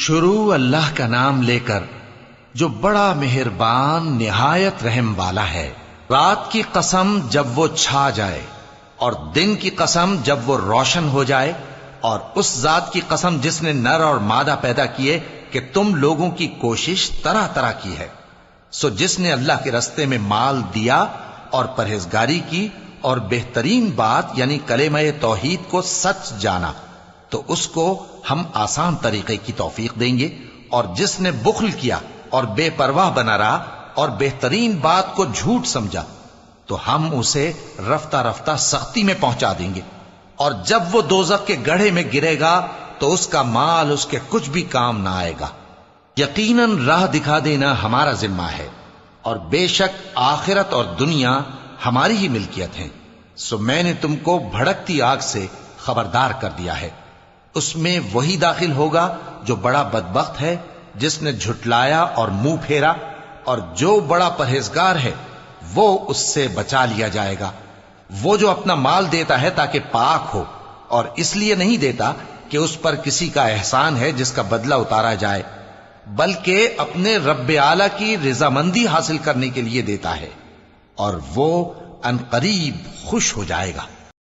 شروع اللہ کا نام لے کر جو بڑا مہربان نہایت رحم والا ہے۔ رات کی قسم جب وہ چھا جائے اور دن کی قسم جب وہ روشن ہو جائے، اور اس ذات کی قسم جس نے نر اور مادہ پیدا کیے کہ تم لوگوں کی کوشش طرح طرح کی ہے۔ سو جس نے اللہ کے رستے میں مال دیا اور پرہیزگاری کی اور بہترین بات یعنی کلمہ توحید کو سچ جانا، تو اس کو ہم آسان طریقے کی توفیق دیں گے، اور جس نے بخل کیا اور بے پرواہ بنا رہا اور بہترین بات کو جھوٹ سمجھا، تو ہم اسے رفتہ رفتہ سختی میں پہنچا دیں گے، اور جب وہ دوزخ کے گڑھے میں گرے گا تو اس کا مال اس کے کچھ بھی کام نہ آئے گا۔ یقیناً راہ دکھا دینا ہمارا ذمہ ہے، اور بے شک آخرت اور دنیا ہماری ہی ملکیت ہیں۔ سو میں نے تم کو بھڑکتی آگ سے خبردار کر دیا ہے، اس میں وہی داخل ہوگا جو بڑا بدبخت ہے، جس نے جھٹلایا اور منہ پھیرا، اور جو بڑا پرہیزگار ہے وہ اس سے بچا لیا جائے گا۔ وہ جو اپنا مال دیتا ہے تاکہ پاک ہو، اور اس لیے نہیں دیتا کہ اس پر کسی کا احسان ہے جس کا بدلہ اتارا جائے، بلکہ اپنے رب اعلی کی رضامندی حاصل کرنے کے لیے دیتا ہے، اور وہ ان قریب خوش ہو جائے گا۔